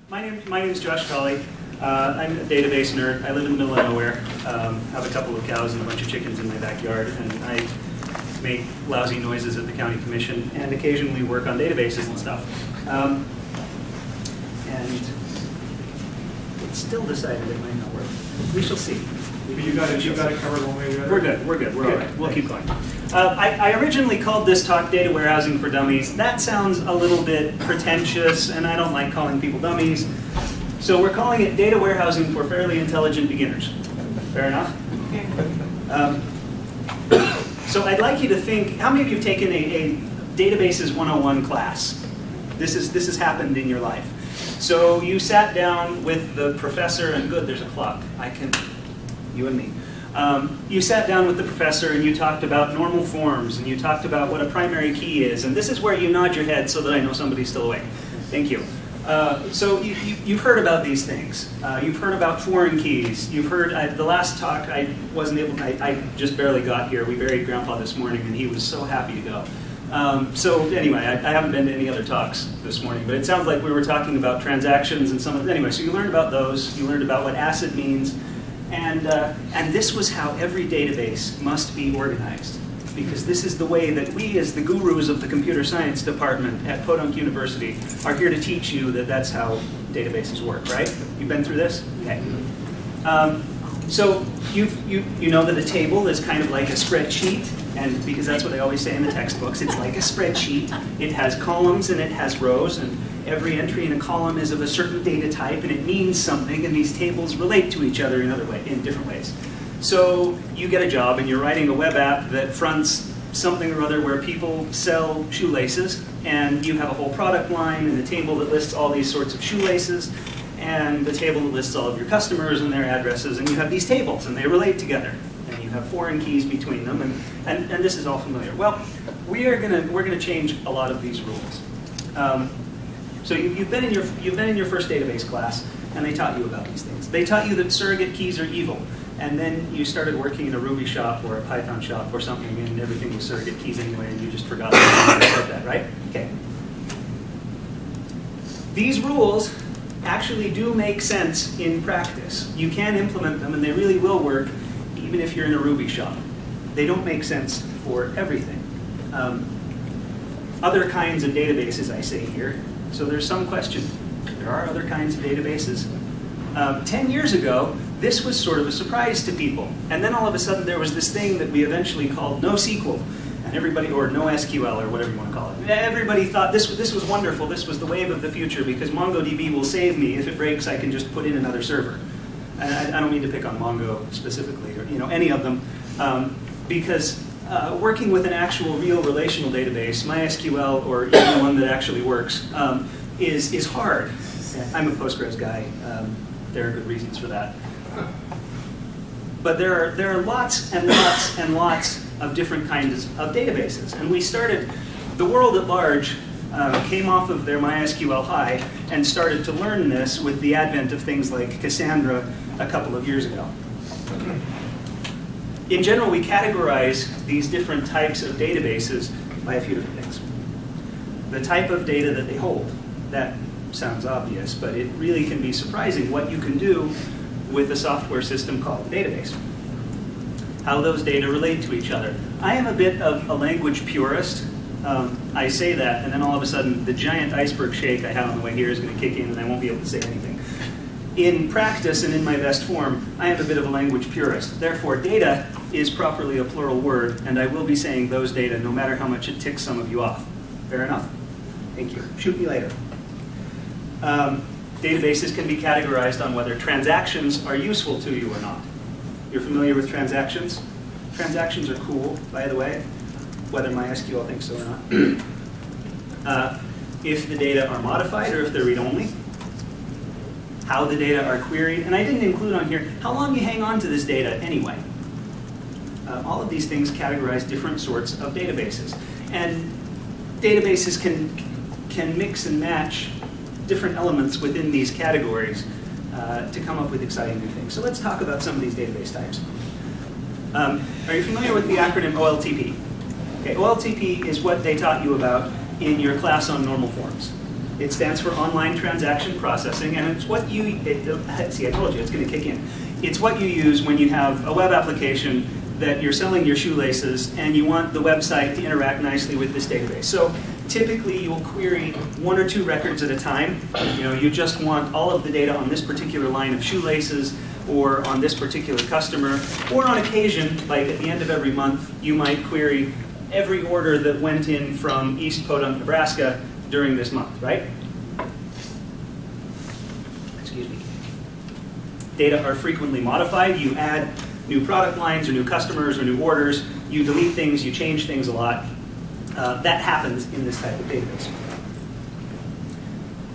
My name is Josh Tolley. I'm a database nerd. I live in the middle of nowhere. Have a couple of cows and a bunch of chickens in my backyard, and I make lousy noises at the county commission and occasionally work on databases and stuff. And it's still decided it might not work. We shall see. You got it covered one way or the other? We're good. We're all right. We'll keep going. I originally called this talk Data Warehousing for Dummies. That sounds a little bit pretentious, and I don't like calling people dummies. So we're calling it Data Warehousing for Fairly Intelligent Beginners. Fair enough? So I'd like you to think, how many of you have taken a Databases 101 class? This has happened in your life. So you sat down with the professor, and good, there's a clock. You and me. You sat down with the professor and you talked about normal forms and you talked about what a primary key is, and this is where you nod your head so that I know somebody's still awake. Thank you. So you've heard about these things. You've heard about foreign keys. You've heard, the last talk I wasn't able, I just barely got here. We buried Grandpa this morning and he was so happy to go. So anyway, I haven't been to any other talks this morning, but it sounds like we were talking about transactions and some of, anyway, so you learned about those. You learned about what ACID means. And this was how every database must be organized, because this is the way that we, as the gurus of the computer science department at Podunk University, are here to teach you that that's how databases work, right? You've been through this? Okay. So you know that a table is kind of like a spreadsheet, and because that's what I always say in the textbooks, it's like a spreadsheet. It has columns and it has rows, and every entry in a column is of a certain data type, and it means something, and these tables relate to each other in different ways. So you get a job, and you're writing a web app that fronts something or other where people sell shoelaces, and you have a whole product line, and a table that lists all these sorts of shoelaces, and the table that lists all of your customers and their addresses, and you have these tables, and they relate together, and you have foreign keys between them, and this is all familiar. Well, we're gonna change a lot of these rules. So you've been in your first database class, and they taught you about these things. They taught you that surrogate keys are evil, and then you started working in a Ruby shop or a Python shop or something, and everything was surrogate keys anyway, and you just forgot that you said that, right? Okay. These rules actually do make sense in practice. You can implement them, and they really will work, even if you're in a Ruby shop. They don't make sense for everything. Other kinds of databases, I say here. So there's some question. There are other kinds of databases. 10 years ago, this was sort of a surprise to people. And then all of a sudden there was this thing that we eventually called NoSQL. And everybody, or NoSQL, or whatever you want to call it. Everybody thought this was wonderful. This was the wave of the future, because MongoDB will save me. If it breaks, I can just put in another server. And I don't mean to pick on Mongo specifically, or any of them, because working with an actual real relational database, MySQL, or even one that actually works, is hard. I'm a Postgres guy. There are good reasons for that. But there are lots and lots and lots of different kinds of databases. And we started, the world at large came off of their MySQL high and started to learn this with the advent of things like Cassandra a couple of years ago. In general, we categorize these different types of databases by a few different things. The type of data that they hold. That sounds obvious, but it really can be surprising what you can do with a software system called a database. How those data relate to each other. I am a bit of a language purist. I say that, and then all of a sudden, the giant iceberg shake I had on the way here is going to kick in, and I won't be able to say anything. In practice and in my best form, I am a bit of a language purist. Therefore, data is properly a plural word, and I will be saying those data no matter how much it ticks some of you off. Fair enough? Thank you. Shoot me later. Databases can be categorized on whether transactions are useful to you or not. You're familiar with transactions? Transactions are cool, by the way, whether MySQL thinks so or not. If the data are modified or if they're read-only. How the data are queried, and I didn't include on here how long you hang on to this data anyway. All of these things categorize different sorts of databases. And databases can mix and match different elements within these categories to come up with exciting new things. So let's talk about some of these database types. Are you familiar with the acronym OLTP? Okay, OLTP is what they taught you about in your class on normal forms. It stands for online transaction processing, and it's what you, see, I told you, it's going to kick in. It's what you use when you have a web application that you're selling your shoelaces and you want the website to interact nicely with this database. So typically you'll query 1 or 2 records at a time. You just want all of the data on this particular line of shoelaces or on this particular customer, or on occasion, like at the end of every month, you might query every order that went in from East Podunk, Nebraska during this month, right? Excuse me. Data are frequently modified. You add new product lines or new customers or new orders. You delete things, you change things a lot. That happens in this type of database.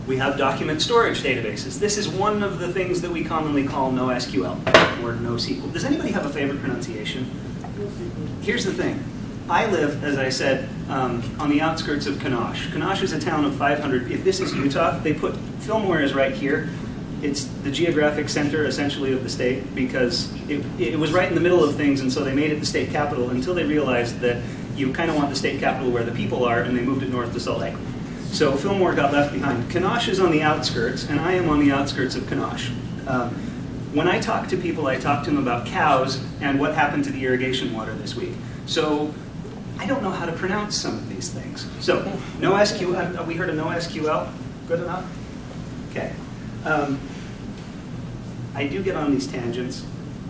We have document storage databases. This is one of the things that we commonly call NoSQL or NoSQL. Does anybody have a favorite pronunciation? Here's the thing. I live, as I said, on the outskirts of Kanosh. Kanosh is a town of 500. If this is Utah, they put Fillmore is right here. It's the geographic center, essentially, of the state because it was right in the middle of things, and so they made it the state capital until they realized that you kind of want the state capital where the people are, and they moved it north to Salt Lake. So Fillmore got left behind. Kanosh is on the outskirts, and I am on the outskirts of Kanosh. When I talk to people, I talk to them about cows and what happened to the irrigation water this week. So I don't know how to pronounce some of these things. So NoSQL, we heard of NoSQL? Good enough? Okay. I do get on these tangents.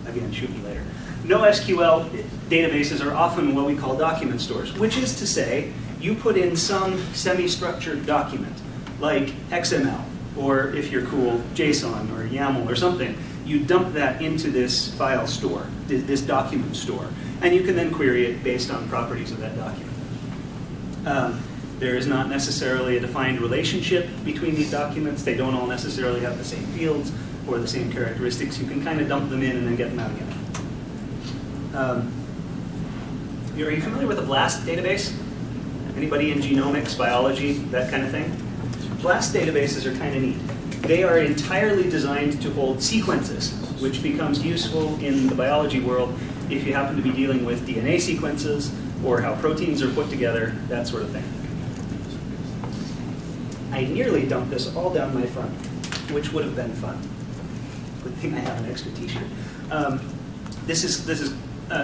Again, shoot me later. NoSQL databases are often what we call document stores, which is to say, you put in some semi-structured document, like XML, or if you're cool, JSON or YAML or something. You dump that into this file store, this document store, and you can then query it based on properties of that document. There is not necessarily a defined relationship between these documents. They don't all necessarily have the same fields or the same characteristics. You can kind of dump them in and then get them out again. Are you familiar with a BLAST database? Anybody in genomics, biology, that kind of thing? BLAST databases are kind of neat. They are entirely designed to hold sequences, which becomes useful in the biology world if you happen to be dealing with DNA sequences or how proteins are put together, that sort of thing. I nearly dumped this all down my front, which would have been fun. Good thing I have an extra t-shirt. This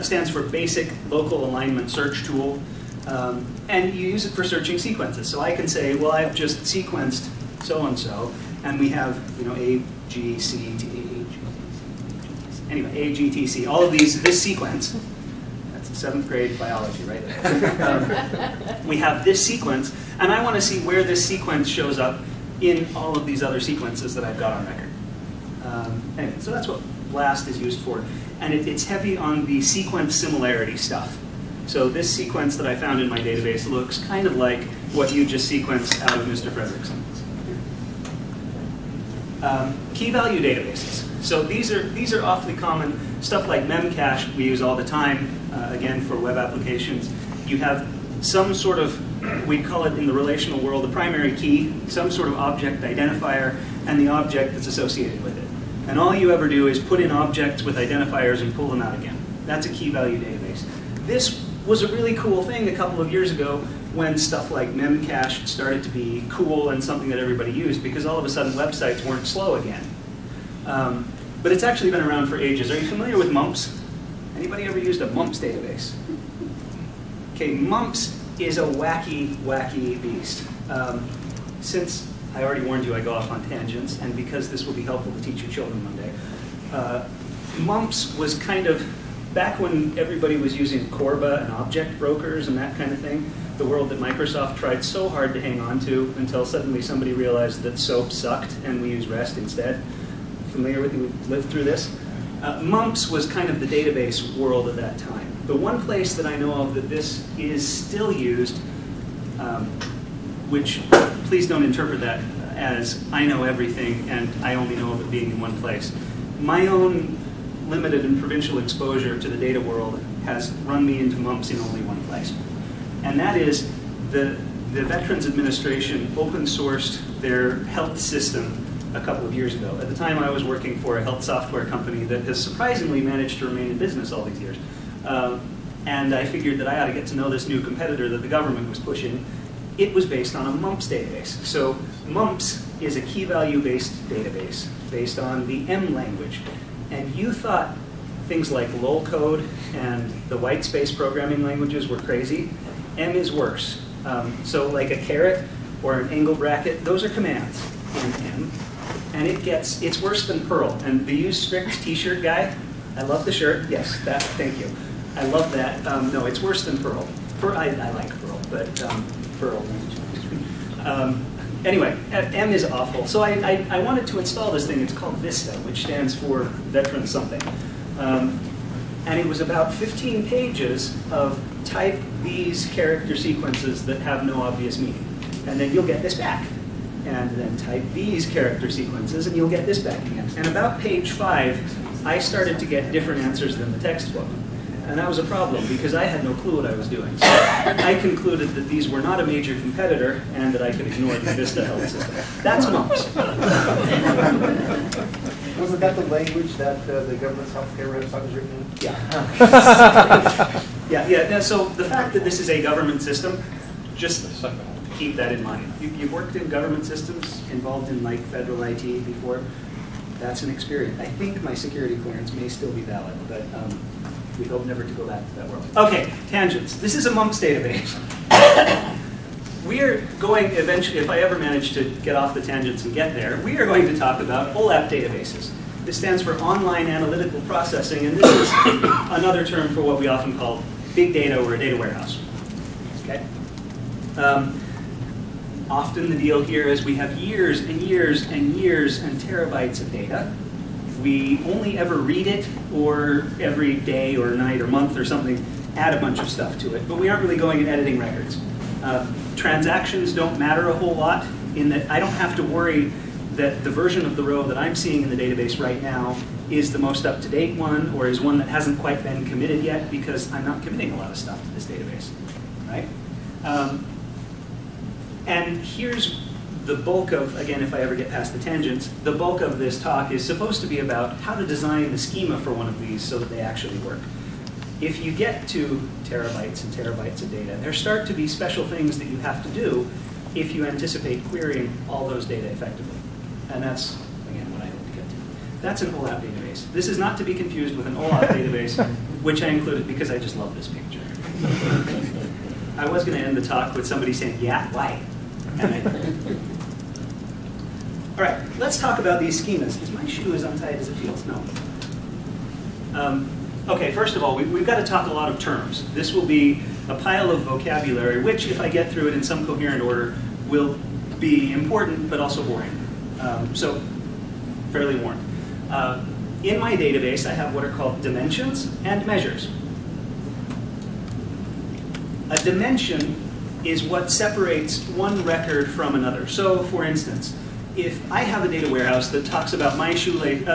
stands for Basic Local Alignment Search Tool. And you use it for searching sequences. So I can say, well, I've just sequenced so-and-so, and we have, A, G, C, T, anyway, A, G, T, C, all of these, this sequence. That's 7th grade biology, right? We have this sequence, and I want to see where this sequence shows up in all of these other sequences that I've got on record. Anyway, so that's what BLAST is used for. And it's heavy on the sequence similarity stuff. So this sequence that I found in my database looks kind of like what you just sequenced out of Mr. Frederickson. KeyValue databases. So these are awfully common. Stuff like memcache we use all the time, again, for web applications. You have some sort of, we call it in the relational world, the primary key, some sort of object identifier, and the object that's associated with it. And all you ever do is put in objects with identifiers and pull them out again. That's a KeyValue database. This was a really cool thing a couple of years ago when stuff like memcache started to be cool and something that everybody used because all of a sudden websites weren't slow again. But it's actually been around for ages. Are you familiar with MUMPS? Anybody ever used a MUMPS database? Okay, MUMPS is a wacky, wacky beast. Since I already warned you I go off on tangents, and because this will be helpful to teach your children one day, MUMPS was kind of, back when everybody was using Corba and object brokers and that kind of thing, the world that Microsoft tried so hard to hang on to until suddenly somebody realized that SOAP sucked and we use REST instead. Familiar with you? Lived through this? MUMPS was kind of the database world at that time. The one place that I know of that this is still used, which please don't interpret that as I know everything and I only know of it being in one place. My own limited and provincial exposure to the data world has run me into MUMPS in only one place. And that is the Veterans Administration open sourced their health system a couple of years ago. At the time I was working for a health software company that has surprisingly managed to remain in business all these years. And I figured that I ought to get to know this new competitor that the government was pushing. it was based on a mumps database. So mumps is a key-value-based database based on the M language. And you thought things like lol code and the white space programming languages were crazy. M is worse. So like a caret or an angle bracket, those are commands in M. And it's worse than Perl. And the use strict t-shirt guy, I love the shirt. Yes, thank you. I love that. No, it's worse than Perl. I like Perl, but Perl. Anyway, M is awful. So I wanted to install this thing. It's called Vista, which stands for Veteran something. And it was about 15 pages of type these character sequences that have no obvious meaning. And then you'll get this back. And then type these character sequences, and you'll get this back again. And about page 5, I started to get different answers than the textbook. And that was a problem, because I had no clue what I was doing. So I concluded that these were not a major competitor, and that I could ignore the Vista health system. That's mumps. Wasn't that the language that the government's healthcare website was written in? Yeah. Yeah. So the fact that this is a government system, just keep that in mind. You've worked in government systems, involved in like federal IT before. That's an experience. I think my security clearance may still be valid, but we hope never to go back to that world. Okay, tangents. This is a mumps database. We are going eventually, if I ever manage to get off the tangents and get there, we are going to talk about OLAP databases. This stands for Online Analytical Processing, and this is another term for what we often call big data or a data warehouse. Okay? Often the deal here is we have years and years and years and terabytes of data. We only ever read it, or every day or night or month or something, add a bunch of stuff to it. But we aren't really going and editing records. Transactions don't matter a whole lot in that I don't have to worry that the version of the row that I'm seeing in the database right now is the most up-to-date one, or is one that hasn't quite been committed yet, because I'm not committing a lot of stuff to this database, right? And here's the bulk of, again, if I ever get past the tangents, the bulk of this talk is supposed to be about how to design the schema for one of these so that they actually work. If you get to terabytes and terabytes of data, there start to be special things that you have to do if you anticipate querying all those data effectively. And that's, again, what I hope to get to. That's an OLAP database. This is not to be confused with an OLAP database, which I included because I just love this picture. I was going to end the talk with somebody saying, yeah, why? All right, let's talk about these schemas. Is my shoe as untied as it feels? No. Okay, first of all, we've got to talk a lot of terms. This will be a pile of vocabulary, which, if I get through it in some coherent order, will be important but also boring. So, fairly warned. In my database, I have what are called dimensions and measures. A dimension is what separates one record from another. So, for instance, if I have a data warehouse that talks about my shoelace,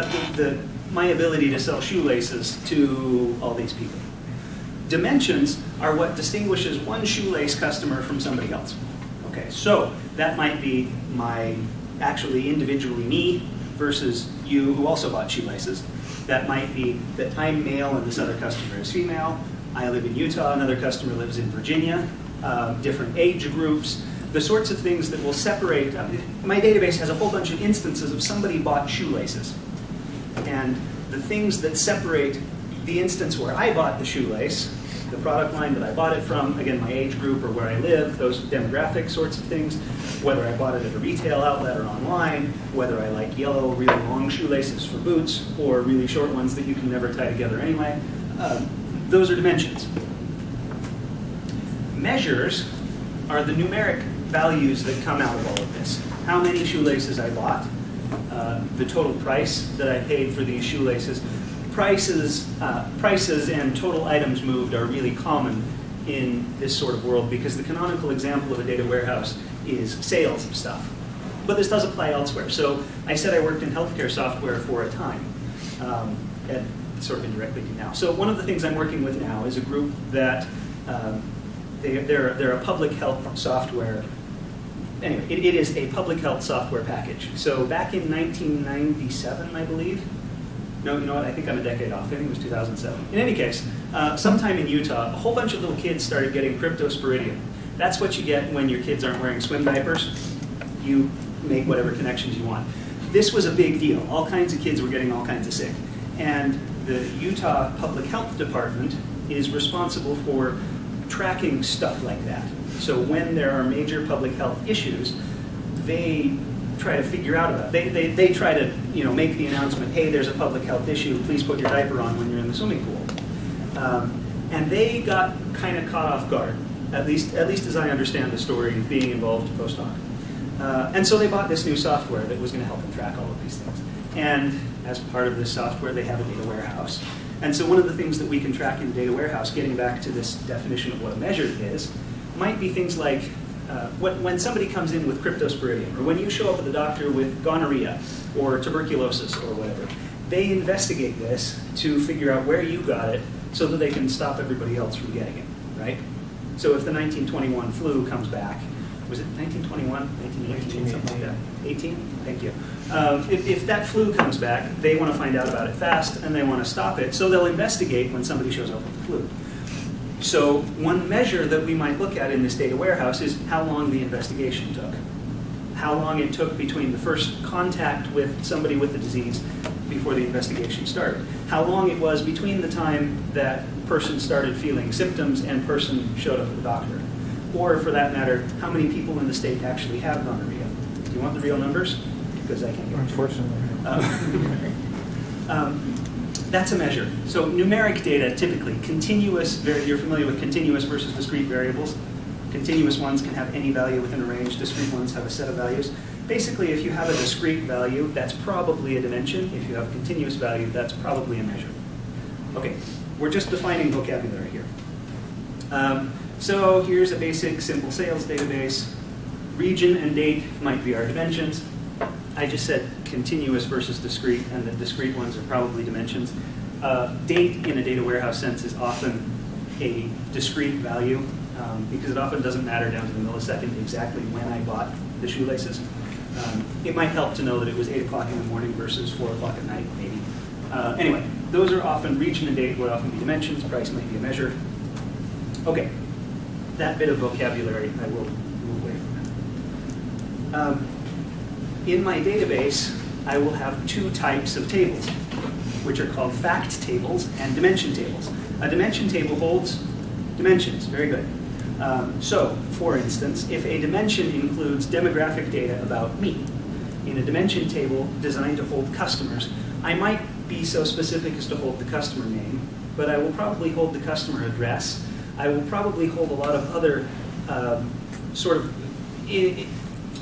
my ability to sell shoelaces to all these people, dimensions are what distinguishes one shoelace customer from somebody else. Okay, so that might be actually individually me versus you who also bought shoelaces. That might be that I'm male and this other customer is female. I live in Utah, another customer lives in Virginia. Different age groups, the sorts of things that will separate. My database has a whole bunch of instances of somebody bought shoelaces. And the things that separate the instance where I bought the shoelace, the product line that I bought it from, again, my age group or where I live, those demographic sorts of things, whether I bought it at a retail outlet or online, whether I like yellow, really long shoelaces for boots, or really short ones that you can never tie together anyway. Those are dimensions. Measures are the numeric values that come out of all of this. How many shoelaces I bought, the total price that I paid for these shoelaces. Prices and total items moved are really common in this sort of world because the canonical example of a data warehouse is sales of stuff. But this does apply elsewhere. So I said I worked in healthcare software for a time, and sort of indirectly do now. So one of the things I'm working with now is a group that they're a public health software. Anyway, it is a public health software package. So back in 1997, I believe. No, you know what? I think I'm a decade off. I think it was 2007. In any case, sometime in Utah, a whole bunch of little kids started getting cryptosporidium. That's what you get when your kids aren't wearing swim diapers. You make whatever connections you want. This was a big deal. All kinds of kids were getting all kinds of sick. And the Utah Public Health Department is responsible for tracking stuff like that. So when there are major public health issues, they try to figure out about it. They try to make the announcement, hey, there's a public health issue, please put your diaper on when you're in the swimming pool. And they got kind of caught off guard, at least as I understand the story, being involved post hoc. And so they bought this new software that was going to help them track all of these things. And as part of this software, they have a data warehouse. And so one of the things that we can track in the data warehouse, getting back to this definition of what a measure is, might be things like when somebody comes in with cryptosporidium, or when you show up at the doctor with gonorrhea or tuberculosis or whatever. They investigate this to figure out where you got it so that they can stop everybody else from getting it, right? So if the 1921 flu comes back, was it 1921, 1918, something like that? 18? Thank you. If that flu comes back, they want to find out about it fast, and they want to stop it, so they'll investigate when somebody shows up with the flu. So one measure that we might look at in this data warehouse is how long the investigation took. How long it took between the first contact with somebody with the disease before the investigation started. How long it was between the time that person started feeling symptoms and person showed up at the doctor. Or, for that matter, how many people in the state actually have gonorrhea. Do you want the real numbers? Because I can't get Unfortunately. That's a measure. So numeric data, typically, continuous, you're familiar with continuous versus discrete variables. Continuous ones can have any value within a range. Discrete ones have a set of values. Basically, if you have a discrete value, that's probably a dimension. If you have a continuous value, that's probably a measure. Okay, we're just defining vocabulary here. So here's a basic simple sales database. Region and date might be our dimensions. I just said continuous versus discrete, and the discrete ones are probably dimensions. Date in a data warehouse sense is often a discrete value because it often doesn't matter down to the millisecond exactly when I bought the shoelaces. It might help to know that it was 8 o'clock in the morning versus 4 o'clock at night, maybe. Anyway, those are often, region and date would often be dimensions, price might be a measure. Okay, that bit of vocabulary I will move away from. In my database, I will have two types of tables, which are called fact tables and dimension tables. A dimension table holds dimensions, very good. So, for instance, if a dimension includes demographic data about me, in a dimension table designed to hold customers, I might be so specific as to hold the customer name, but I will probably hold the customer address. I will probably hold a lot of other sort of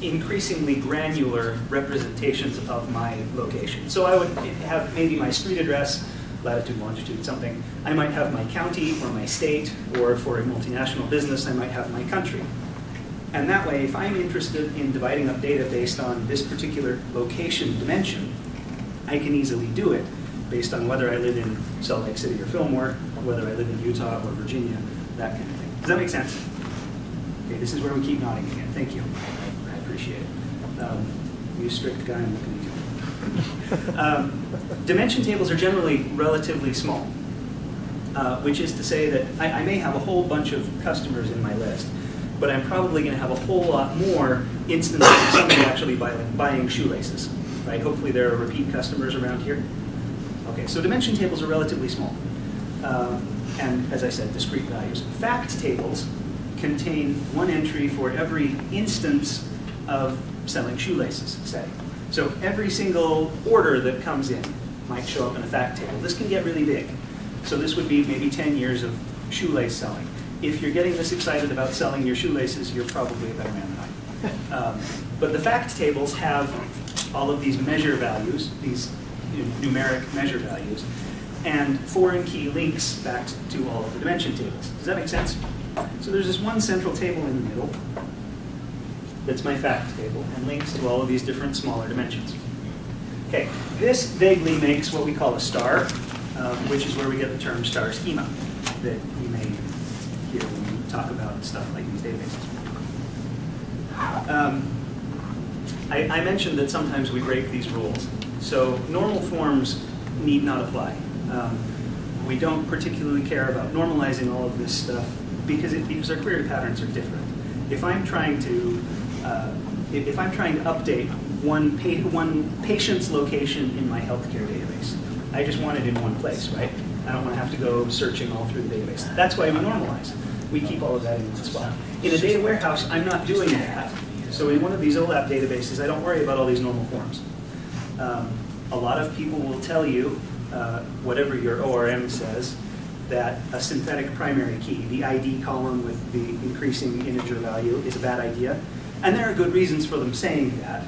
increasingly granular representations of my location. So I would have maybe my street address, latitude, longitude, something. I might have my county or my state, or for a multinational business, I might have my country. And that way, if I'm interested in dividing up data based on this particular location dimension, I can easily do it based on whether I live in Salt Lake City or Fillmore, or whether I live in Utah or Virginia, that kind of thing. Does that make sense? Okay, this is where we keep nodding again. Thank you. I appreciate it. You strict guy, I'm looking at you. Dimension tables are generally relatively small, which is to say that I may have a whole bunch of customers in my list, but I'm probably going to have a whole lot more instances of somebody actually buying shoelaces. Right? Hopefully there are repeat customers around here. Okay, so dimension tables are relatively small. And as I said, discrete values. Fact tables contain one entry for every instance of selling shoelaces, say. So every single order that comes in might show up in a fact table. This can get really big. So this would be maybe 10 years of shoelace selling. If you're getting this excited about selling your shoelaces, you're probably a better man than I am. But the fact tables have all of these measure values, these numeric measure values, and foreign key links back to all of the dimension tables. Does that make sense? So there's this one central table in the middle that's my fact table and links to all of these different smaller dimensions. Okay, this vaguely makes what we call a star, which is where we get the term star schema that you may hear when we talk about stuff like these databases. I mentioned that sometimes we break these rules. So normal forms need not apply. We don't particularly care about normalizing all of this stuff because our query patterns are different. If I'm trying to update one patient's location in my healthcare database, I just want it in one place, right? I don't want to have to go searching all through the database. That's why we normalize. We keep all of that in one spot. In a data warehouse, I'm not doing that. So in one of these OLAP databases, I don't worry about all these normal forms. A lot of people will tell you, whatever your ORM says, that a synthetic primary key, the ID column with the increasing integer value, is a bad idea. And there are good reasons for them saying that.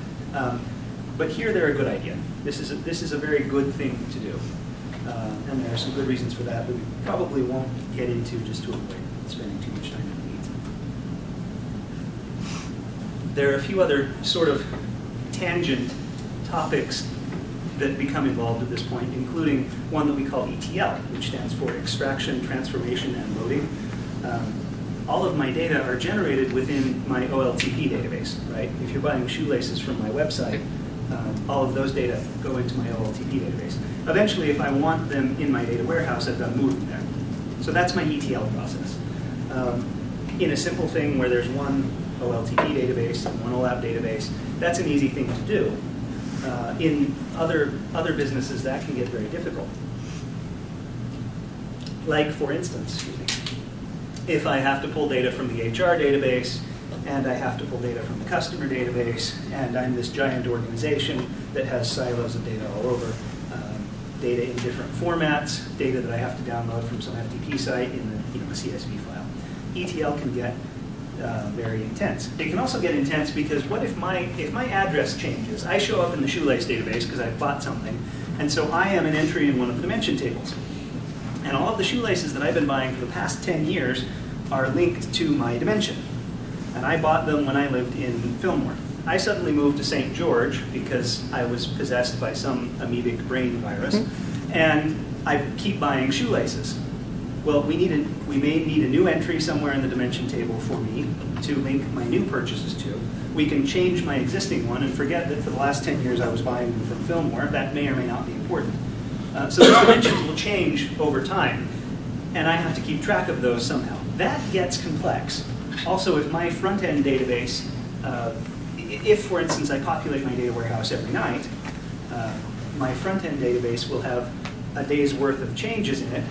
But here they're a good idea. This is a very good thing to do. And there are some good reasons for that that we probably won't get into just to avoid spending too much time on the weeds. There are a few other sort of tangent topics that become involved at this point, including one that we call ETL, which stands for extraction, transformation, and loading. All of my data are generated within my OLTP database, right? If you're buying shoelaces from my website, all of those data go into my OLTP database. Eventually, if I want them in my data warehouse, I've got to move them there. So that's my ETL process. In a simple thing where there's one OLTP database and one OLAP database, that's an easy thing to do. In other businesses, that can get very difficult. Like, for instance, if I have to pull data from the HR database, and I have to pull data from the customer database, and I'm this giant organization that has silos of data all over, data in different formats, data that I have to download from some FTP site in a CSV file. ETL can get very intense. It can also get intense because what if my address changes? I show up in the shoelace database because I bought something, and so I am an entry in one of the dimension tables. And all of the shoelaces that I've been buying for the past 10 years are linked to my dimension. And I bought them when I lived in Fillmore. I suddenly moved to St. George because I was possessed by some amoebic brain virus, and I keep buying shoelaces. Well, we may need a new entry somewhere in the dimension table for me to link my new purchases to. We can change my existing one and forget that for the last 10 years I was buying them from Fillmore. That may or may not be important. So those dimensions will change over time, and I have to keep track of those somehow. That gets complex. Also, if my front-end database, if, for instance, I populate my data warehouse every night, my front-end database will have a day's worth of changes in it,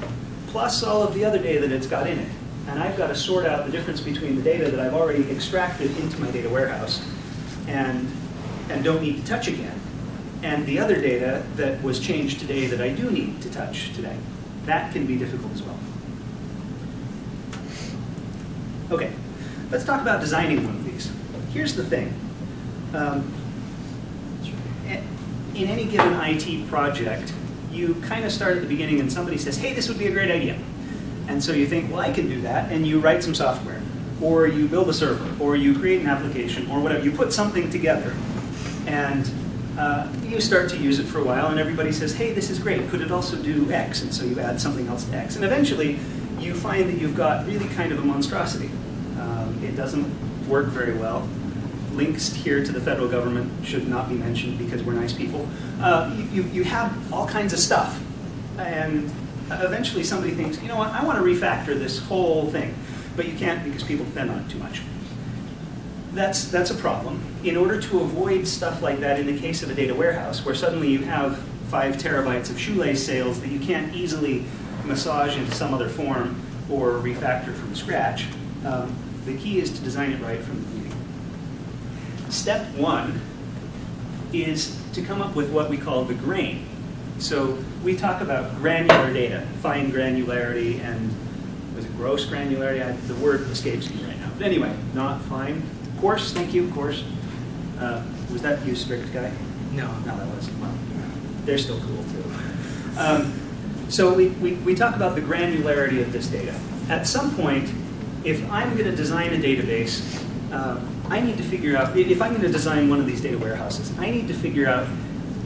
plus all of the other data that it's got in it. And I've got to sort out the difference between the data that I've already extracted into my data warehouse and don't need to touch again, and the other data that was changed today that I do need to touch today. That can be difficult as well. Okay, let's talk about designing one of these. Here's the thing. In any given IT project, you kind of start at the beginning and somebody says, hey, this would be a great idea. And so you think, well, I can do that, and you write some software, or you build a server, or you create an application, or whatever. You put something together, and you start to use it for a while, and everybody says, hey, this is great. Could it also do X? And so you add something else to X. And eventually, you find that you've got really kind of a monstrosity. It doesn't work very well. Links here to the federal government should not be mentioned because we're nice people. You have all kinds of stuff. And eventually somebody thinks, you know what, I want to refactor this whole thing. But you can't because people depend on it too much. That's a problem. In order to avoid stuff like that in the case of a data warehouse, where suddenly you have 5 terabytes of shoelace sales that you can't easily massage into some other form or refactor from scratch, the key is to design it right from the beginning. Step 1 is to come up with what we call the grain. So we talk about granular data, fine granularity, and was it gross granularity? The word escapes me right now. But anyway, not fine. Coarse, thank you, coarse. Was that you, strict guy? No. No, that wasn't. Well, they're still cool too. So we talk about the granularity of this data. At some point, if I'm going to design a database, I need to figure out, if I'm going to design one of these data warehouses, I need to figure out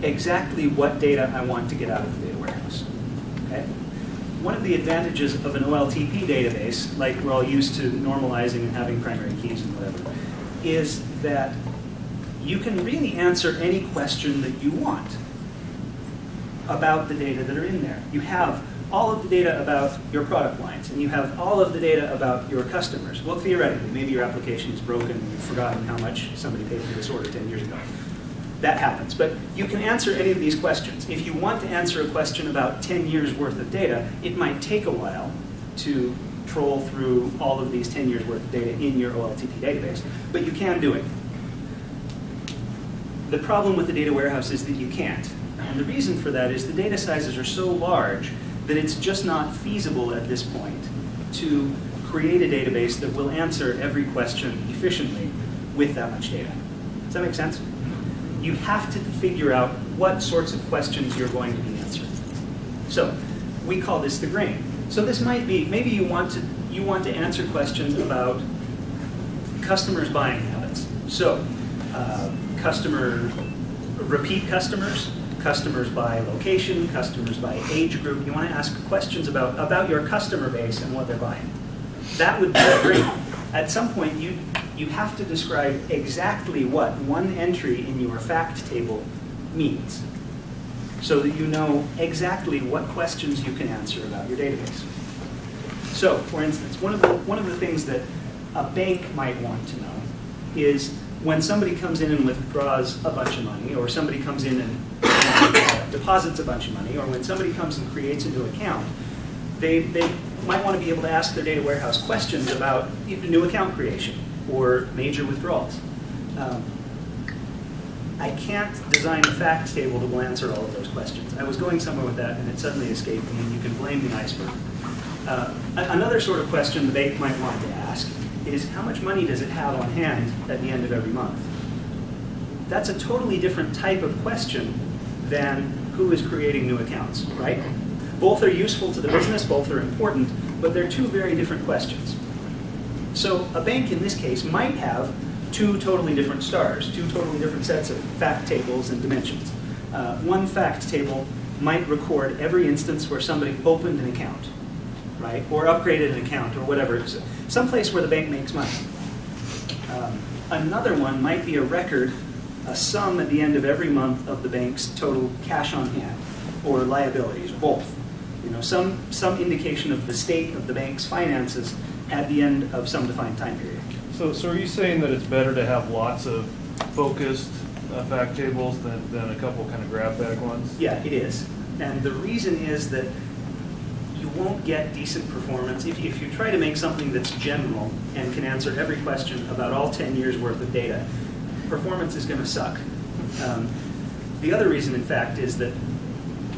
exactly what data I want to get out of the data warehouse. Okay? One of the advantages of an OLTP database, like we're all used to normalizing and having primary keys and whatever, is that you can really answer any question that you want about the data that are in there. You have all of the data about your product lines, and you have all of the data about your customers. Well, theoretically, maybe your application is broken and you've forgotten how much somebody paid for this order 10 years ago. That happens. But you can answer any of these questions. If you want to answer a question about 10 years worth of data, it might take a while to troll through all of these 10 years worth of data in your OLTP database, but you can do it. The problem with the data warehouse is that you can't. And the reason for that is the data sizes are so large that it's just not feasible at this point to create a database that will answer every question efficiently with that much data. Does that make sense? You have to figure out what sorts of questions you're going to be answering. So we call this the grain. So this might be, maybe you want to answer questions about customers' buying habits. So repeat customers, customers by location, customers by age group. You want to ask questions about your customer base and what they're buying. That would be great. At some point, you have to describe exactly what one entry in your fact table means, so that you know exactly what questions you can answer about your database. So, for instance, one of the things that a bank might want to know is when somebody comes in and withdraws a bunch of money, or somebody comes in and deposits a bunch of money, or when somebody comes and creates a new account, they might want to be able to ask their data warehouse questions about new account creation or major withdrawals. I can't design a fact table that will answer all of those questions. I was going somewhere with that, and it suddenly escaped me, and you can blame the iceberg. Another sort of question the bank might want to ask is, how much money does it have on hand at the end of every month? That's a totally different type of question than who is creating new accounts, right? Both are useful to the business, both are important, but they're two very different questions. So a bank in this case might have two totally different stars, two totally different sets of fact tables and dimensions. One fact table might record every instance where somebody opened an account, right? Or upgraded an account, or whatever. Someplace where the bank makes money. Another one might be a record, a sum at the end of every month of the bank's total cash on hand, or liabilities, or both. You know, some indication of the state of the bank's finances at the end of some defined time period. So are you saying that it's better to have lots of focused fact tables than a couple kind of grab bag ones? Yeah, it is. And the reason is that you won't get decent performance if you try to make something that's general and can answer every question about all 10 years worth of data. Performance is going to suck. The other reason, in fact, is that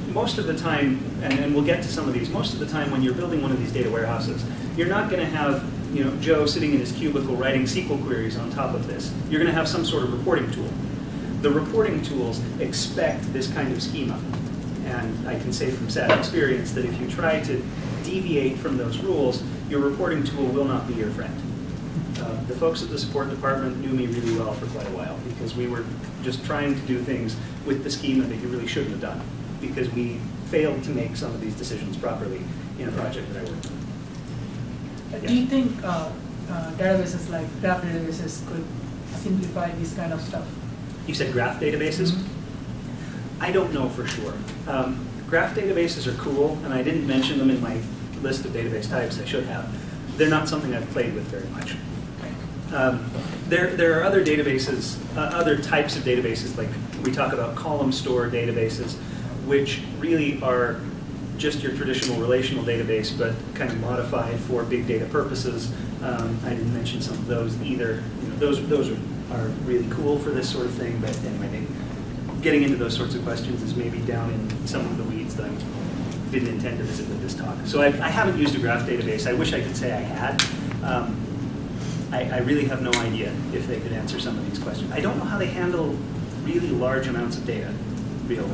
most of the time, and we'll get to some of these, most of the time when you're building one of these data warehouses, you're not going to have Joe sitting in his cubicle writing SQL queries on top of this. You're going to have some sort of reporting tool. The reporting tools expect this kind of schema. And I can say from sad experience that if you try to deviate from those rules, your reporting tool will not be your friend. The folks at the support department knew me really well for quite a while, because we were just trying to do things with the schema that you really shouldn't have done, because we failed to make some of these decisions properly in a project that I worked on. Do you think databases like graph databases could simplify this kind of stuff? You said graph databases? Mm-hmm. I don't know for sure. Graph databases are cool, and I didn't mention them in my list of database types. I should have. They're not something I've played with very much. There are other databases, other types of databases, like we talk about column store databases, which really are just your traditional relational database, but kind of modified for big data purposes. I didn't mention some of those either. Those are really cool for this sort of thing, but anyway, getting into those sorts of questions is maybe down in some of the weeds that I didn't intend to visit with this talk. So I haven't used a graph database. I wish I could say I had. I really have no idea if they could answer some of these questions. I don't know how they handle really large amounts of data.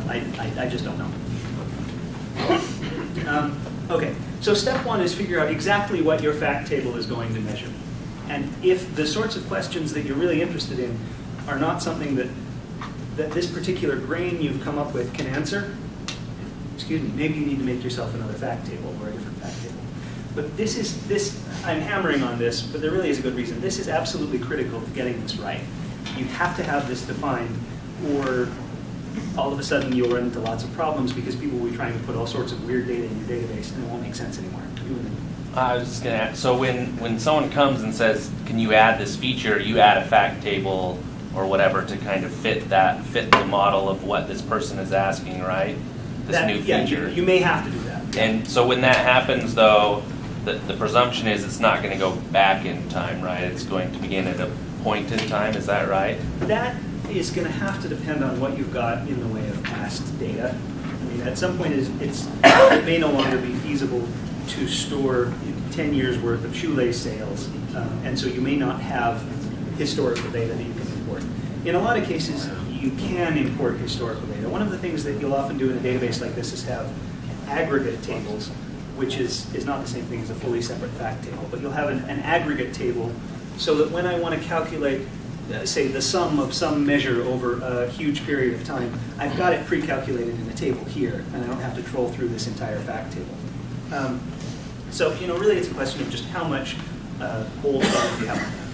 I just don't know. Okay, so step one is figure out exactly what your fact table is going to measure. And if the sorts of questions that you're really interested in are not something that this particular grain you've come up with can answer, excuse me, maybe you need to make yourself another fact table or a different fact table. But I'm hammering on this, but there really is a good reason. This is absolutely critical to getting this right. You have to have this defined, or all of a sudden you'll run into lots of problems because people will be trying to put all sorts of weird data in your database and it won't make sense anymore. I was just going to add, so when someone comes and says, can you add this feature, you add a fact table or whatever to kind of fit the model of what this person is asking, right? This new feature. You may have to do that. And so when that happens, though, the presumption is it's not going to go back in time, right? It's going to begin at a point in time, is that right? That is going to have to depend on what you've got in the way of past data. I mean, at some point it may no longer be feasible to store 10 years worth of shoelace sales, and so you may not have historical data that you can import. In a lot of cases, you can import historical data. One of the things that you'll often do in a database like this is have aggregate tables, which is not the same thing as a fully separate fact table, but you'll have an aggregate table so that when I want to calculate, say, the sum of some measure over a huge period of time, I've got it pre-calculated in a table here, and I don't have to troll through this entire fact table. So, really it's a question of just how much old data you have on hand.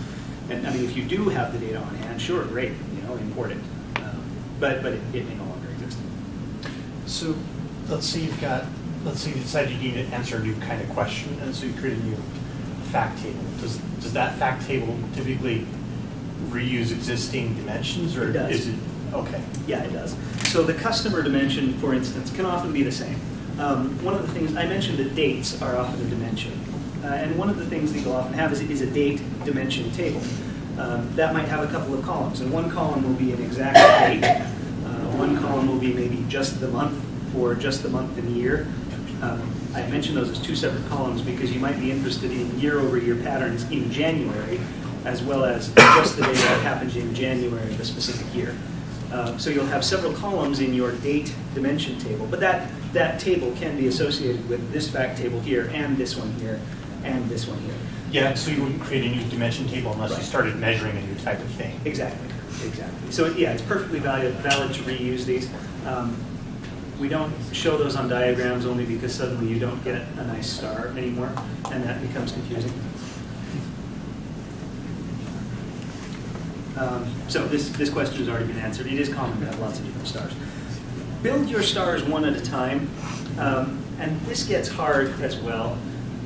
And I mean, if you do have the data on hand, sure, great, import it. But it may no longer exist. So let's say you decided you need to answer a new kind of question, and so you create a new fact table. Does that fact table typically reuse existing dimensions, or it does. Is it okay? Yeah, it does. So the customer dimension, for instance, can often be the same. One of the things I mentioned that dates are often a dimension, and one of the things that you'll often have is a date dimension table. That might have a couple of columns, and one column will be an exact date. One column will be maybe just the month or just the month and year. I mentioned those as two separate columns because you might be interested in year-over-year patterns in January, as well as just the data that happened in January of a specific year. So you'll have several columns in your date dimension table, but that table can be associated with this fact table here, and this one here, and this one here. Yeah, so you wouldn't create a new dimension table unless you started measuring a new type of thing. Exactly. So yeah, it's perfectly valid to reuse these. We don't show those on diagrams only because suddenly you don't get a nice star anymore, and that becomes confusing. So this question has already been answered. It is common to have lots of different stars. Build your stars one at a time, and this gets hard as well.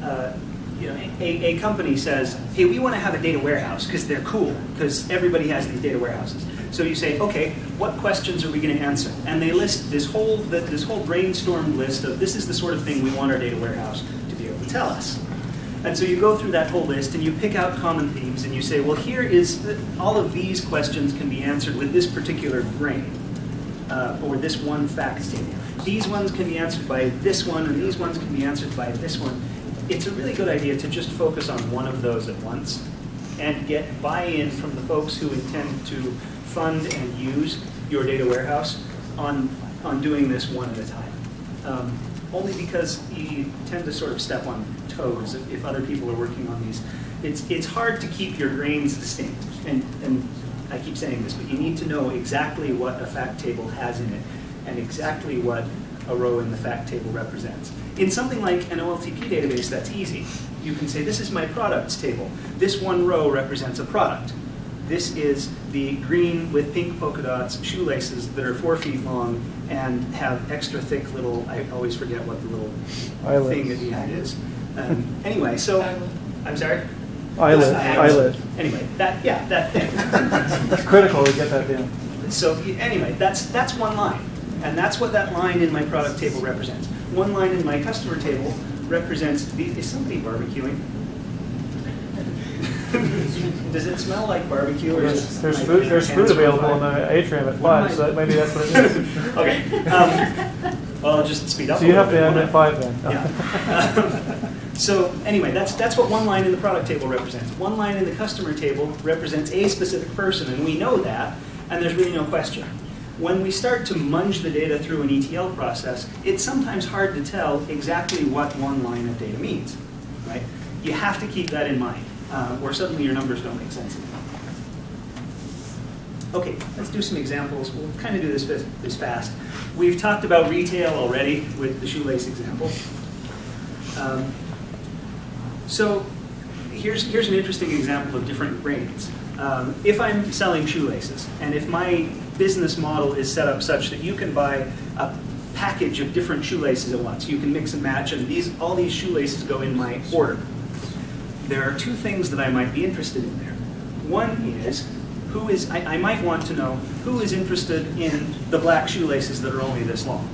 A company says, hey, we want to have a data warehouse because they're cool, because everybody has these data warehouses. So you say, okay, what questions are we going to answer? And they list this whole brainstormed list of this is the sort of thing we want our data warehouse to be able to tell us. And so you go through that whole list and you pick out common themes and you say, well, here is all of these questions can be answered with this particular grain or this one fact table. These ones can be answered by this one, and these ones can be answered by this one. It's a really good idea to just focus on one of those at once and get buy-in from the folks who intend to fund and use your data warehouse on doing this one at a time. Only because you tend to sort of step on toes if other people are working on these. It's hard to keep your grains distinct, and I keep saying this, but you need to know exactly what a fact table has in it and exactly what a row in the fact table represents. In something like an OLTP database, that's easy. You can say, this is my products table. This one row represents a product. This is the green with pink polka dots shoelaces that are 4 feet long and have extra thick little, I always forget what the little thing at the end is. Anyway, so, I'm sorry? Eyelid. Anyway, that thing. It's critical to get that down. So anyway, that's one line. And that's what that line in my product table represents. One line in my customer table represents, is somebody barbecuing? Does it smell like barbecue? Or there's food available in the atrium at 5, so maybe that's what it is. Okay. Well, I'll just speed up. So you have to end at 5 then. Yeah. So anyway, that's what one line in the product table represents. One line in the customer table represents a specific person, and we know that, and there's really no question. When we start to munge the data through an ETL process, it's sometimes hard to tell exactly what one line of data means, right? You have to keep that in mind, or suddenly your numbers don't make sense anymore. Okay, let's do some examples. We'll kind of do this fast. We've talked about retail already with the shoelace example. So here's an interesting example of different grades. If I'm selling shoelaces, and if my business model is set up such that you can buy a package of different shoelaces at once, you can mix and match, and all these shoelaces go in my order. There are two things that I might be interested in there. One is, I might want to know who is interested in the black shoelaces that are only this long.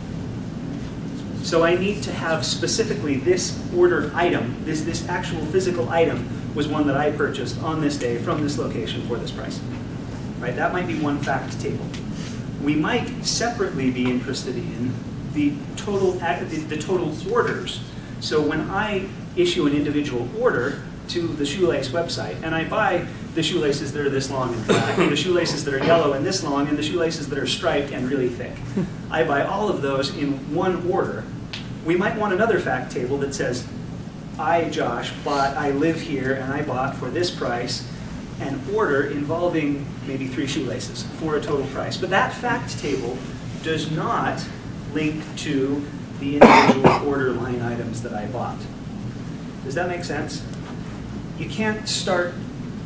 So I need to have specifically this ordered item, this actual physical item was one that I purchased on this day from this location for this price. Right? That might be one fact table. We might separately be interested in the total orders. So when I issue an individual order to the shoelace website, and I buy the shoelaces that are this long and black, and the shoelaces that are yellow and this long, and the shoelaces that are striped and really thick. I buy all of those in one order. We might want another fact table that says, I, Josh, I live here, and I bought for this price an order involving maybe 3 shoelaces for a total price. But that fact table does not link to the individual order line items that I bought. Does that make sense? You can't start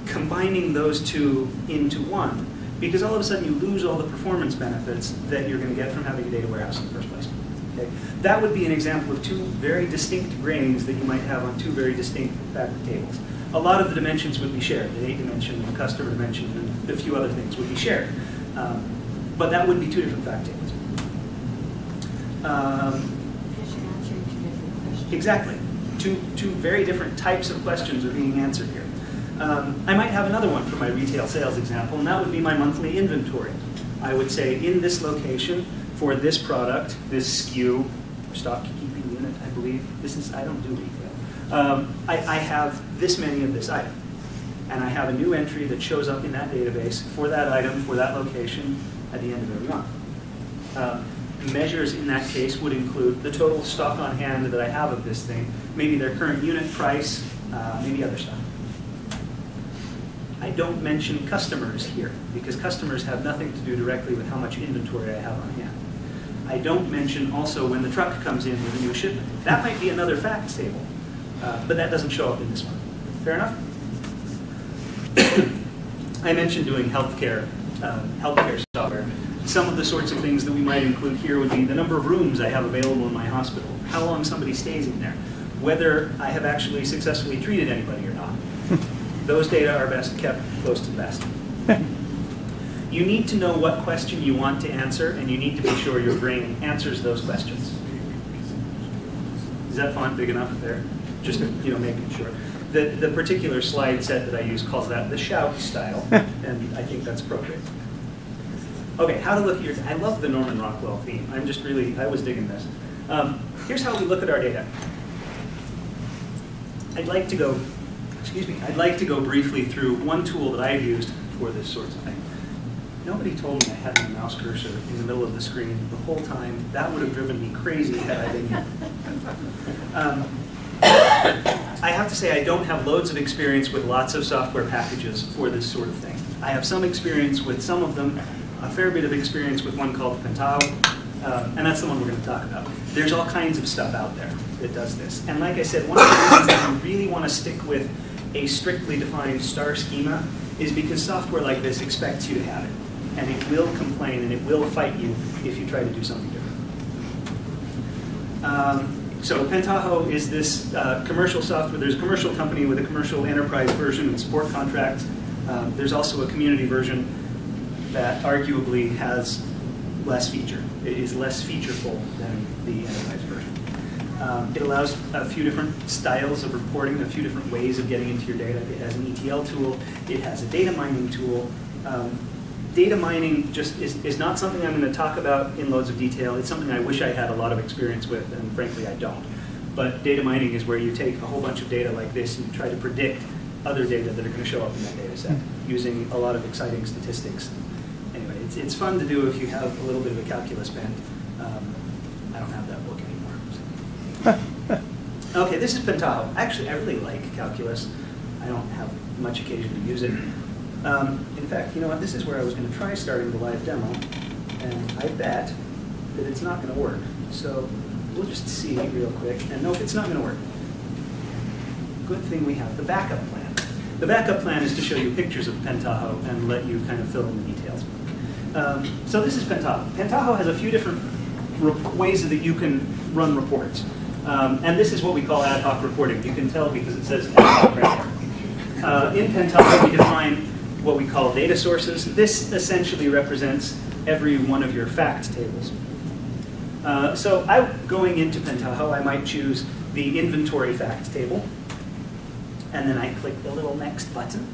combining those two into one, because all of a sudden you lose all the performance benefits that you're going to get from having a data warehouse in the first place. Okay? That would be an example of 2 very distinct grains that you might have on 2 very distinct fact tables. A lot of the dimensions would be shared. The date dimension, the customer dimension, and a few other things would be shared. But that would be 2 different fact tables. Exactly. Two very different types of questions are being answered here. I might have another one for my retail sales example, and that would be my monthly inventory. I would say in this location, for this product, this SKU, stock keeping unit, I believe. I don't do retail. I have this many of this item. And I have a new entry that shows up in that database for that item, for that location, at the end of every month. Measures in that case would include the total stock on hand that I have of this thing, maybe their current unit price, maybe other stuff. I don't mention customers here, because customers have nothing to do directly with how much inventory I have on hand. I don't mention also when the truck comes in with a new shipment. That might be another facts table, but that doesn't show up in this one. Fair enough? I mentioned doing healthcare software. Some of the sorts of things that we might include here would be the number of rooms I have available in my hospital, how long somebody stays in there, whether I have actually successfully treated anybody or not. Those data are best kept close to the vest. You need to know what question you want to answer, and you need to be sure your brain answers those questions. Is that font big enough there? Just making sure. The particular slide set that I use calls that the shout style, and I think that's appropriate. Okay, how to look at your, I love the Norman Rockwell theme. I was digging this. Here's how we look at our data. I'd like to go briefly through one tool that I've used for this sort of thing. Nobody told me I had my mouse cursor in the middle of the screen the whole time. That would have driven me crazy had I been here. I have to say I don't have loads of experience with lots of software packages for this sort of thing. I have some experience with some of them, a fair bit of experience with one called Pentaho, and that's the one we're going to talk about. There's all kinds of stuff out there that does this. And like I said, one of the reasons that you really want to stick with a strictly defined star schema is because software like this expects you to have it. And it will complain and it will fight you if you try to do something different. So Pentaho is this commercial software. There's a commercial company with a commercial enterprise version and support contracts. There's also a community version that arguably has less feature. It is less featureful than the enterprise version. It allows a few different styles of reporting, a few different ways of getting into your data. It has an ETL tool. It has a data mining tool. Data mining just is not something I'm going to talk about in loads of detail. It's something I wish I had a lot of experience with, and frankly, I don't. But data mining is where you take a whole bunch of data like this and you try to predict other data that are going to show up in that data set using a lot of exciting statistics. Anyway, it's fun to do if you have a little bit of a calculus bent. I don't have that book anymore. Okay, this is Pentaho. Actually, I really like calculus. I don't have much occasion to use it. In fact, you know what? This is where I was going to try starting the live demo, and I bet that it's not going to work. So we'll just see real quick. And nope, it's not going to work. Good thing we have the backup plan. The backup plan is to show you pictures of Pentaho and let you kind of fill in the details. So this is Pentaho. Pentaho has a few different ways that you can run reports. And this is what we call ad hoc reporting. You can tell because it says ad hoc right there. In Pentaho, we define what we call data sources. This essentially represents every one of your fact tables. So going into Pentaho, I might choose the inventory fact table. And then I click the little next button.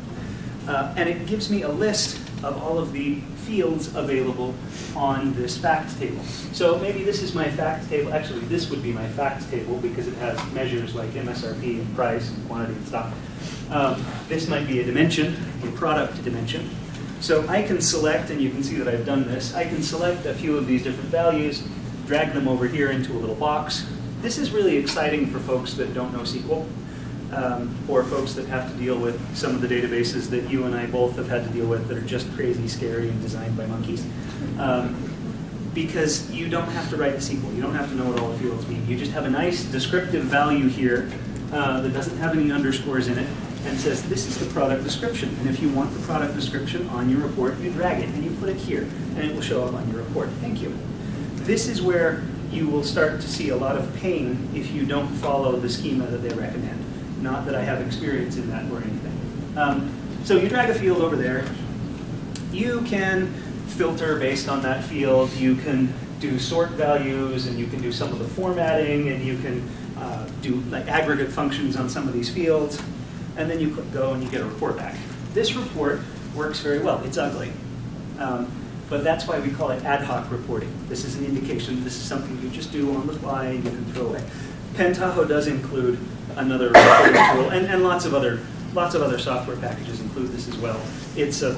And it gives me a list of all of the fields available on this fact table. So maybe this is my fact table. Actually, this would be my fact table because it has measures like MSRP and price and quantity and stuff. This might be a dimension, a product dimension. So I can select, and you can see that I've done this, I can select a few of these different values, drag them over here into a little box. This is really exciting for folks that don't know SQL. Or folks that have to deal with some of the databases that you and I both have had to deal with that are just crazy, scary, and designed by monkeys. Because you don't have to write the SQL. You don't have to know what all the fields mean. You just have a nice descriptive value here that doesn't have any underscores in it and says this is the product description. And if you want the product description on your report, you drag it and you put it here, and it will show up on your report. Thank you. This is where you will start to see a lot of pain if you don't follow the schema that they recommend. Not that I have experience in that or anything. So you drag a field over there. You can filter based on that field. You can do sort values, and you can do some of the formatting, and you can do like aggregate functions on some of these fields. And then you click go, and you get a report back. This report works very well. It's ugly. But that's why we call it ad hoc reporting. This is an indication. This is something you just do on the fly and you can throw away. Pentaho does include another reporting tool, and lots of other software packages include this as well. It's a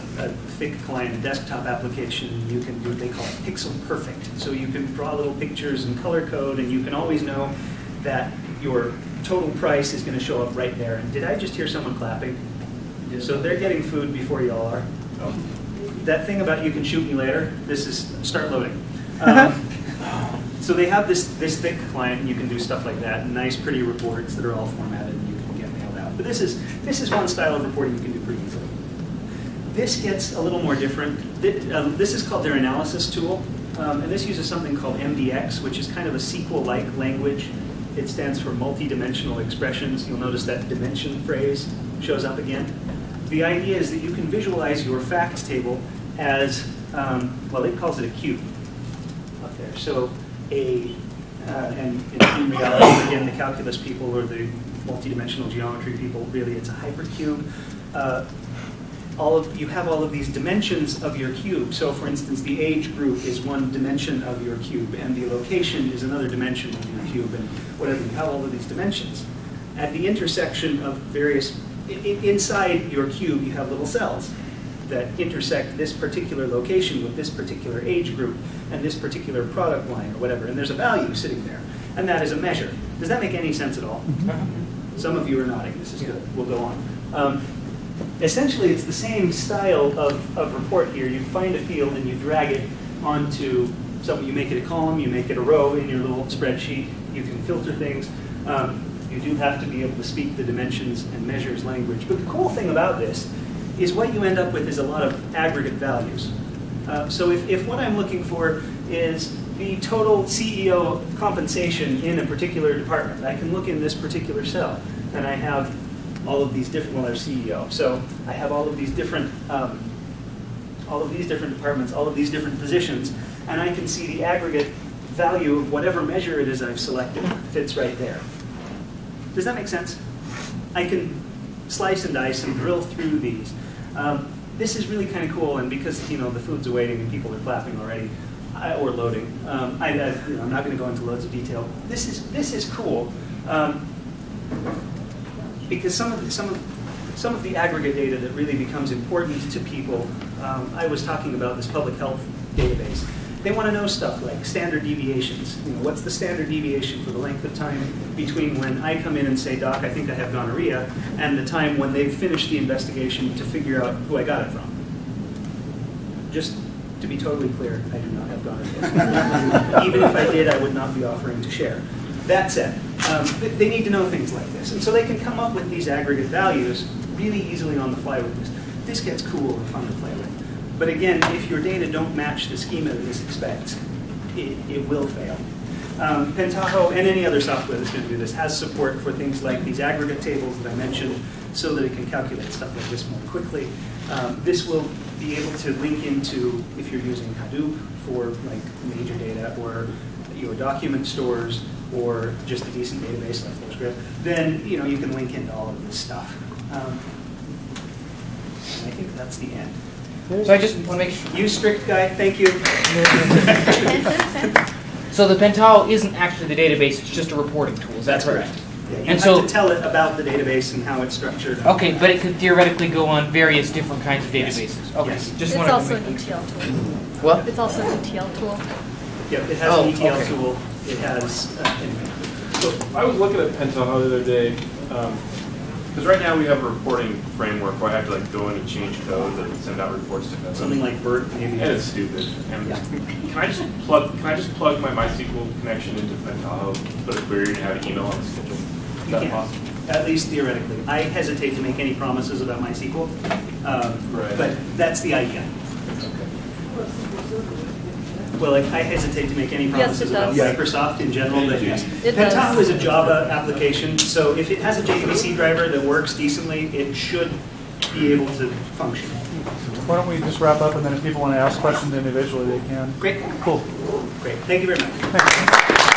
thick client desktop application. You can do what they call it pixel perfect. So you can draw little pictures and color code, and you can always know that your total price is going to show up right there. And did I just hear someone clapping? So they're getting food before y'all are. Oh. That thing about you can shoot me later, this is start loading. So they have this thick client, and you can do stuff like that, and nice, pretty reports that are all formatted, and you can get mailed out. But this is one style of reporting you can do pretty easily. This gets a little more different. This is called their analysis tool, and this uses something called MDX, which is kind of a SQL-like language. It stands for multi-dimensional expressions. You'll notice that dimension phrase shows up again. The idea is that you can visualize your fact table as, well, it calls it a cube up there. So and in reality, again, the calculus people or the multidimensional geometry people, really it's a hypercube. You have all of these dimensions of your cube. So for instance, the age group is one dimension of your cube, and the location is another dimension of your cube, and whatever. You have all of these dimensions. At the intersection of various, inside your cube, you have little cells that intersect this particular location with this particular age group and this particular product line or whatever, and there's a value sitting there, and that is a measure. Does that make any sense at all? Some of you are nodding. This is good. We'll go on. Essentially, it's the same style of report here. You find a field and you drag it onto something. You make it a column, you make it a row in your little spreadsheet. You can filter things. You do have to be able to speak the dimensions and measures language. But the cool thing about this is what you end up with is a lot of aggregate values. So if what I'm looking for is the total CEO compensation in a particular department, I can look in this particular cell, and I have all of these different, well, there's CEO. So I have all of these different departments, all of these different positions, and I can see the aggregate value of whatever measure it is I've selected fits right there. Does that make sense? I can slice and dice and drill through these. This is really kind of cool, and because the food's awaiting and people are clapping already, or loading, I'm not going to go into loads of detail. This is cool because some of the aggregate data that really becomes important to people. I was talking about this public health database. They want to know stuff like standard deviations. What's the standard deviation for the length of time between when I come in and say, Doc, I think I have gonorrhea, and the time when they've finished the investigation to figure out who I got it from. Just to be totally clear, I do not have gonorrhea. Even if I did, I would not be offering to share. That said, they need to know things like this. And so they can come up with these aggregate values really easily on the fly with this. This gets cool and fun to play with. But again, if your data don't match the schema that this expects, it will fail. Pentaho and any other software that's going to do this has support for things like these aggregate tables that I mentioned, so that it can calculate stuff like this more quickly. This will be able to link into, if you're using Hadoop for like major data, or your document stores, or just a decent database like Postgres, then you can link into all of this stuff. And I think that's the end. So I just want to make sure. You strict guy, thank you. So the Pentaho isn't actually the database, it's just a reporting tool, is that That's correct? correct. Yeah, you And have so- to tell it about the database and how it's structured. Okay, but it could theoretically go on various different kinds of Yes. databases. Okay, Yes. just It's wanted also to an make ETL tool. What? It's also an ETL tool. Yep, it has Oh, an ETL okay. tool. It has, anyway. So I was looking at Pentaho the other day, because right now we have a reporting framework where I have to like go in and change code and send out reports to customers. Something like BERT, maybe. And it's stupid. And Yeah. can I just plug my MySQL connection into Pentaho, put a query, and have an email on the schedule? Is You that can, possible? at least theoretically. I hesitate to make any promises about MySQL, Right. but that's the idea. Well, I hesitate to make any Yes, promises it about does. Microsoft in general, but yes. It Pentaho does. is a Java application, so if it has a JDBC driver that works decently, it should be able to function. Why don't we just wrap up, and then if people want to ask questions individually, they can. Great. Cool. Great. Thank you very much. Thanks.